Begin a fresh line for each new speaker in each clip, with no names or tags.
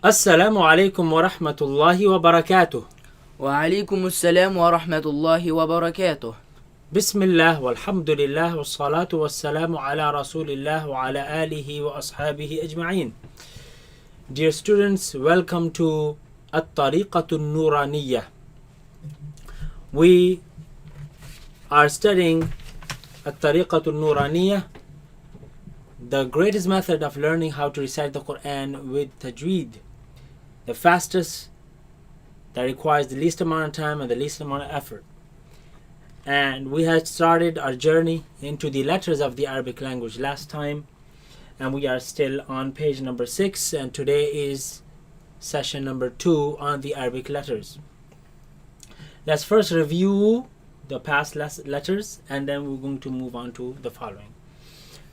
Assalamu alaikum wa rahmatullahi wa barakatuh.
وعليكم السلام ورحمة الله وبركاته.
Bismillah walhamdulillah wa salatu wa salamu ala rasulillah wa ala alihi wa ashabihi ajma'in. Dear students, welcome to At-Tariqatun Nuraniyah. We are studying At-Tariqatun Nuraniyah, the greatest method of learning how to recite the Quran with tajweed, the fastest, that requires the least amount of time and the least amount of effort. And we had started our journey into the letters of the Arabic language last time, and we are still on page number 6, and today is session number 2 on the Arabic letters. Let's first review the past letters, and then we're going to move on to the following.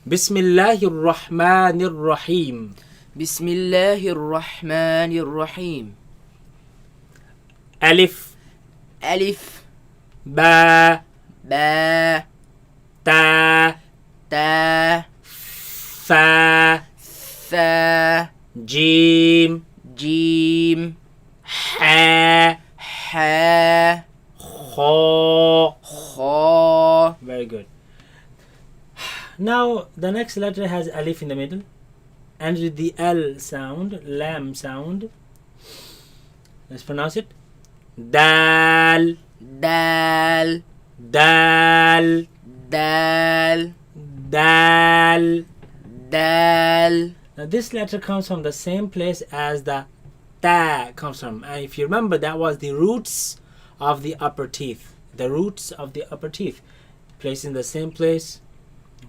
Bismillahir Rahmanir Rahim.
بسم الله الرحمن الرحيم.
Alif,
ألف
Ba,
با
Ta,
تا
Fa,
ثا
Jim,
جيم
Ha,
حا
Kha.
خا.
Very good. Now the next letter has alif in the middle, and with the L sound, lam sound. Let's pronounce it. Dal,
دال
dal,
دال
dal.
دال.
Now this letter comes from the same place as the ta comes from, and if you remember, that was the roots of the upper teeth. The roots of the upper teeth, placed in the same place.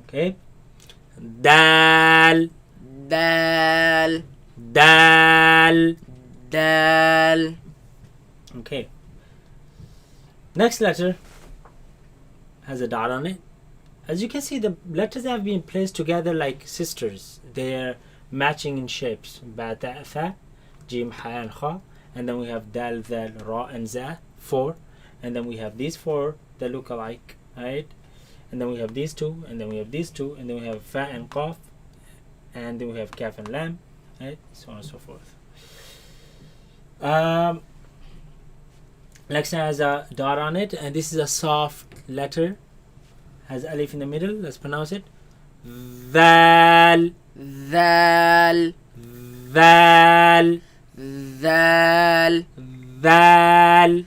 Okay. Dal,
دال
dal.
دال.
Okay. Next letter has a dot on it. As you can see, the letters have been placed together like sisters. They're matching in shapes. Ba, ta, tha, jim, ha, and kha. And then we have dal, zal, ra, and za, 4. And then we have these 4 that look alike, right? And then we have these 2, and then we have these 2, and then we have fa and qaf, and then we have kaf and lam, right? So on and so forth. Next has a dot on it, and this is a soft letter. Has alif in the middle. Let's pronounce it. Val,
ذال
val,
ذال
val.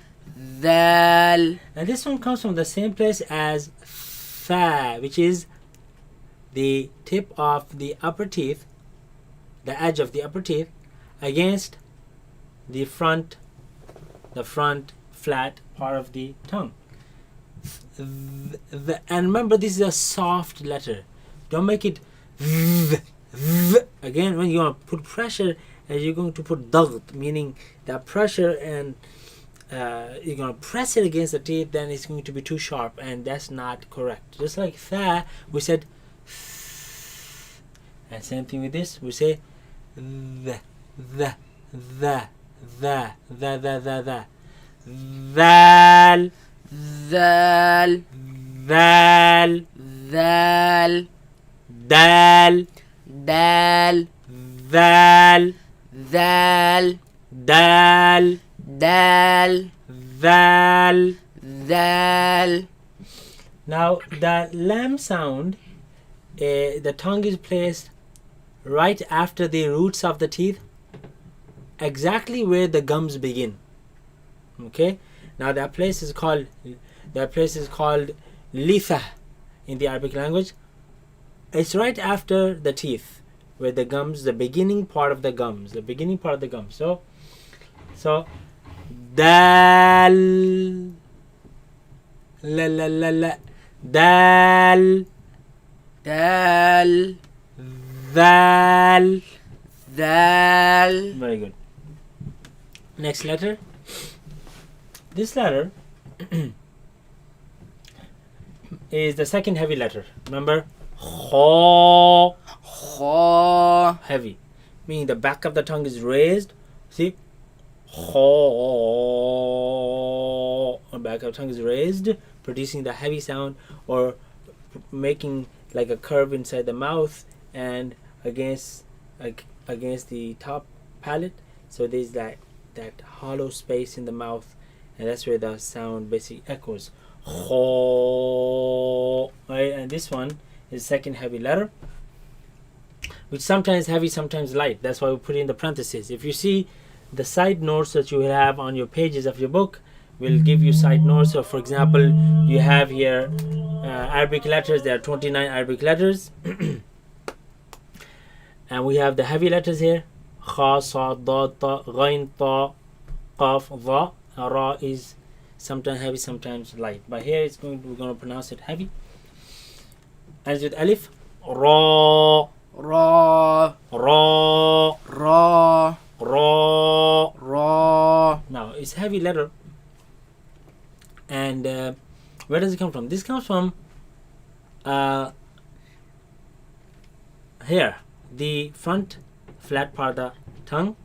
ذال.
And this one comes from the same place as fa, which is the tip of the upper teeth, the edge of the upper teeth, against the front flat part of the tongue. And remember, this is a soft letter. Don't make it again. When you want to put pressure, and you're going to put dagt, meaning that pressure, and you're going to press it against the teeth, then it's going to be too sharp, and that's not correct. Just like tha, we said, and same thing with this, we say the ذال,
ذال
ذال,
ذال
دال,
دال
ذال,
ذال
دال,
دال
ذال.
ذال.
Now the lam sound, the tongue is placed right after the roots of the teeth, exactly where the gums begin. Okay. Now that place is called litha in the Arabic language. It's right after the teeth, where the gums, the beginning part of the gums. So dal, la la la la, dal,
دال
ذال.
ذال.
Very good. Next letter. This letter is the second heavy letter. Remember, kha,
خا.
heavy, meaning the back of the tongue is raised. See, kha, the back of the tongue is raised, producing the heavy sound, or making like a curve inside the mouth and against the top palate, So there's that hollow space in the mouth, and that's where the sound basically echoes. Ho, right? And this one is the second heavy letter, which sometimes heavy, sometimes light. That's why we put it in the parentheses. If you see the side notes that you have on your pages of your book, will give you side notes. So for example, you have here Arabic letters. There are 29 Arabic letters. And we have the heavy letters here. Kha, sa, da, ta, ghain, ta, qaf, dha. Ra is sometimes heavy, sometimes light. But here we're going to pronounce it heavy. As with alif, ra,
Ra.
ra,
Ra.
ra.
Ra.
Now it's heavy letter. And where does it come from? This comes from here, the front flat part of the tongue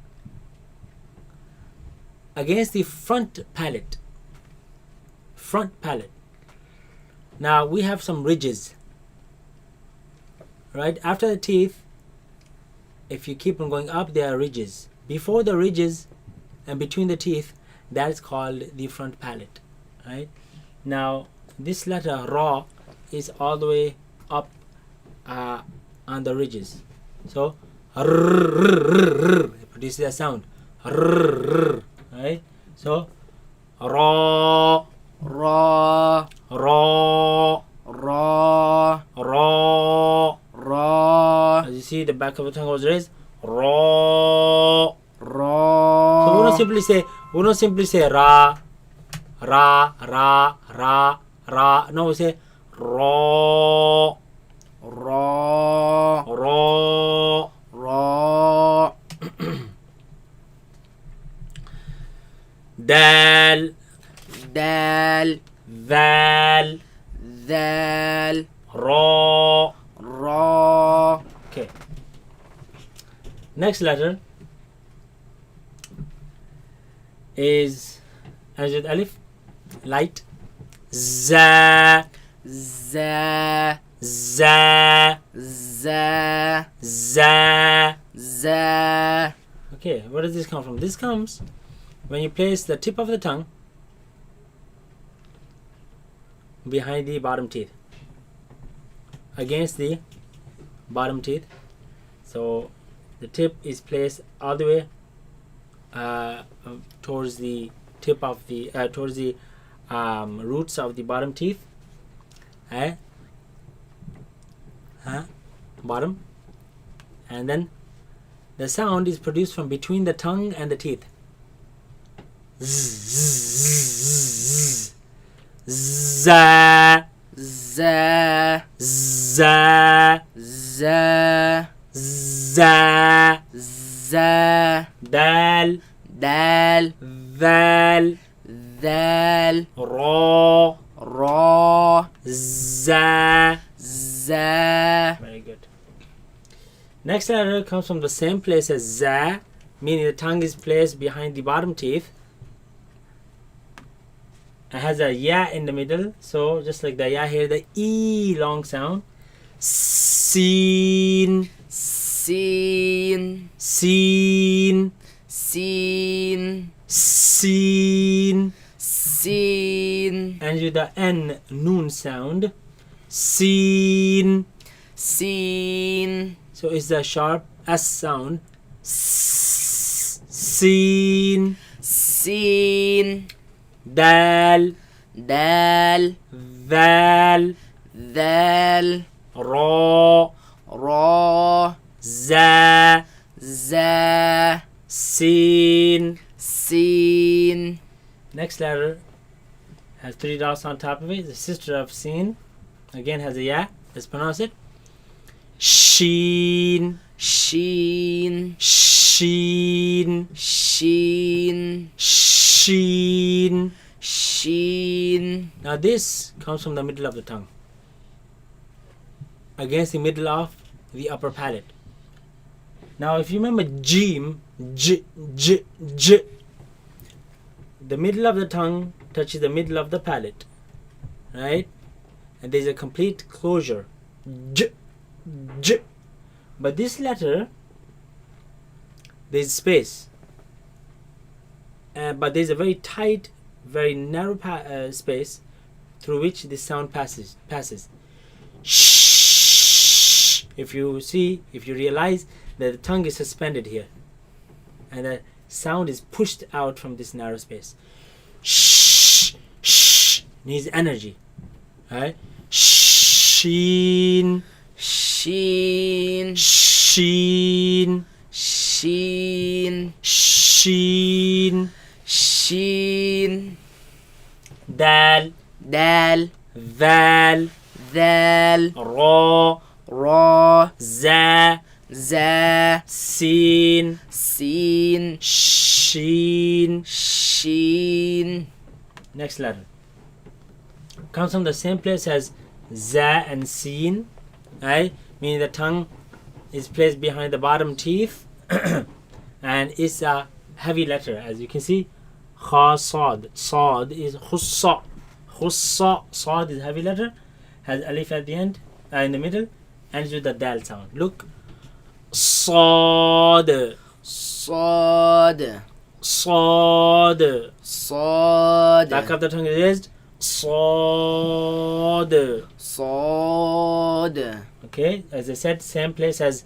against the front palate. Front palate. Now we have some ridges, right? After the teeth, if you keep on going up, there are ridges. Before the ridges and between the teeth, that is called the front palate, right? Now this letter ra is all the way up on the ridges. So it produces that sound, right? So ra,
Ra.
ra,
Ra.
ra.
Ra.
As you see, the back of the tongue was raised. Ra.
Ra.
So we don't simply say ra, ra, ra, ra, ra. No, we say ra,
Ra.
ra.
Ra.
Dal,
Dal.
val,
Dal.
ra.
Ra.
Okay. Next letter is, as with alif, light. Za,
Za.
za,
Za.
za.
Za.
Okay, where does this come from? This comes when you place the tip of the tongue behind the bottom teeth, against the bottom teeth. So the tip is placed all the way towards the tip of the towards the roots of the bottom teeth, bottom, and then the sound is produced from between the tongue and the teeth. Za,
Za.
za,
Za.
za.
Za.
Dal,
Dal.
val,
Dal.
ra,
Ra.
za.
Za.
Very good. Next letter comes from the same place as za, meaning the tongue is placed behind the bottom teeth. It has a ya in the middle, so just like the ya here, the e long sound. Seen,
Seen.
seen,
Seen.
seen.
Seen.
And with the n noon sound. Seen.
Seen.
So it's the sharp s sound. Seen.
Seen.
Dal,
Dal.
val,
Dal.
ra,
Ra.
za,
Za.
seen.
Seen.
Next letter has 3 dots on top of it. The sister of seen again has a ya. Let's pronounce it. Sheen,
Sheen.
sheen,
Sheen.
sheen.
Sheen.
Now this comes from the middle of the tongue against the middle of the upper palate. Now if you remember jim, j, j, j, the middle of the tongue touches the middle of the palate, right? And there's a complete closure. J, j. But this letter, there's space. but there's a very tight, very narrow space through which this sound passes. Shh. If you realize that the tongue is suspended here, and the sound is pushed out from this narrow space. Shh. Needs energy. Right? Sheen.
Sheen.
Sheen.
Sheen.
Sheen.
Sheen.
Dal.
Dal.
Val.
Dal.
Ra.
Ra.
Za.
Za.
Sin.
Seen.
Sheen.
Sheen.
Next letter comes from the same place as za and sin, right? Meaning the tongue is placed behind the bottom teeth and it's a heavy letter, as you can see. Kha sad. Sad is khussa. Khussa. Sad is heavy letter, has alif at the end, in the middle, and with the dal sound. Look. Sad.
Sad.
Sad.
Sad.
Back of the tongue is raised. Sad.
Sad.
Okay, as I said, same place as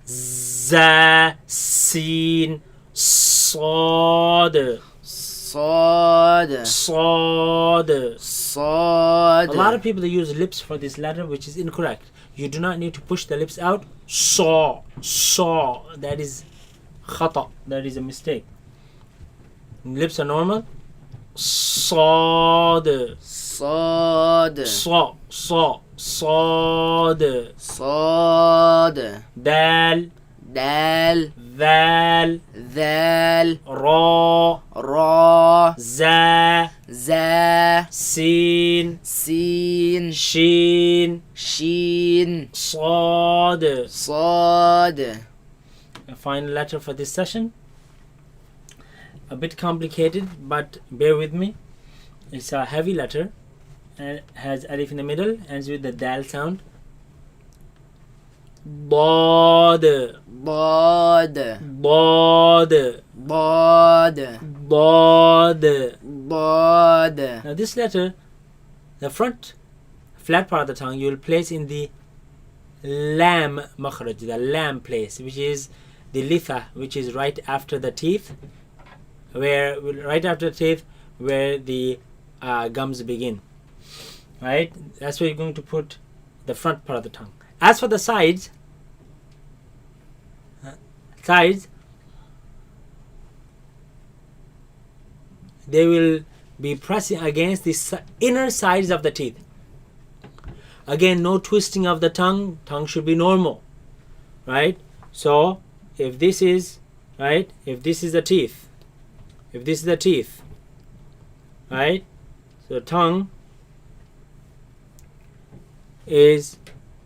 za, sin, sad.
Sad.
Sad.
Sad.
A lot of people, they use lips for this letter, which is incorrect. You do not need to push the lips out. Saw. That is khata. That is a mistake. Lips are normal. Sad.
Sad.
Sad.
Sad.
Dal.
Dal.
Val.
Dal.
Ra.
Ra.
Za.
Za.
Sin.
Seen.
Sheen.
Sheen.
Sad.
Sad.
A final letter for this session. A bit complicated, but bear with me. It's a heavy letter and has alif in the middle, ends with the dal sound. Bod.
Bod.
Bod.
Bod.
Bod.
Bod.
Now this letter, the front flat part of the tongue, you will place in the lam makhraj, the lam place, which is the litha, which is right after the teeth, where the gums begin. Right? That's where you're going to put the front part of the tongue. As for the sides, they will be pressing against the inner sides of the teeth. Again, no twisting of the tongue. Tongue should be normal. Right? So, if this is the teeth, right? So tongue is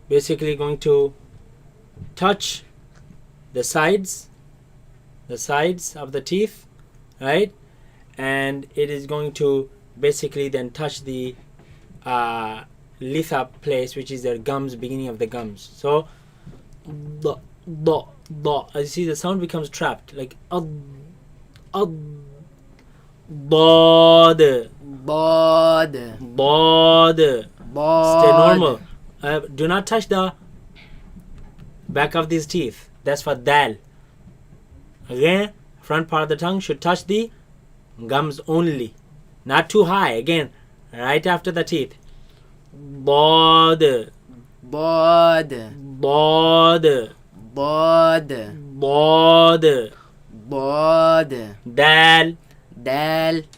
basically going to touch the sides of the teeth, right? And it is going to basically then touch the litha place, which is the gums, beginning of the gums. So as you see, the sound becomes trapped, like bod. Stay normal. Do not touch the back of these teeth. That's for dal. Again, front part of the tongue should touch the gums only, not too high. Again, right after the teeth. Bod. Dal.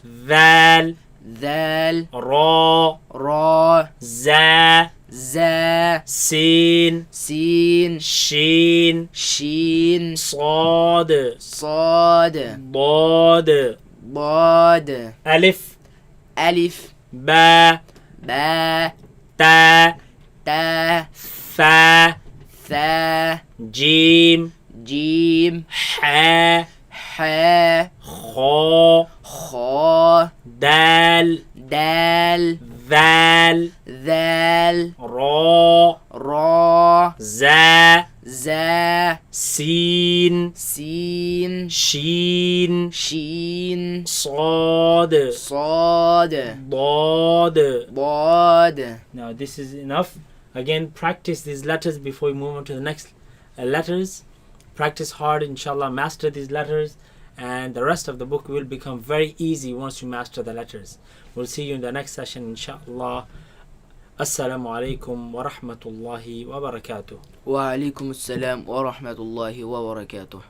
Val. Ra. Za. Sin. Sheen. Sad. Bod. Alif. Ba. Ta. Fa. Jim. Ha. Kha. Dal. Val. Ra. Za. Sin. Sheen. شين
شين
صاد
صاد
ضاد.
ضاد.
Now this is enough. Again, practice these letters before we move on to the next letters. Practice hard, inshallah, master these letters, and the rest of the book will become very easy once you master the letters. We'll see you in the next session, inshallah. Assalamu alaikum wa rahmatullahi wa barakatuh.
وعليكم السلام ورحمة الله وبركاته.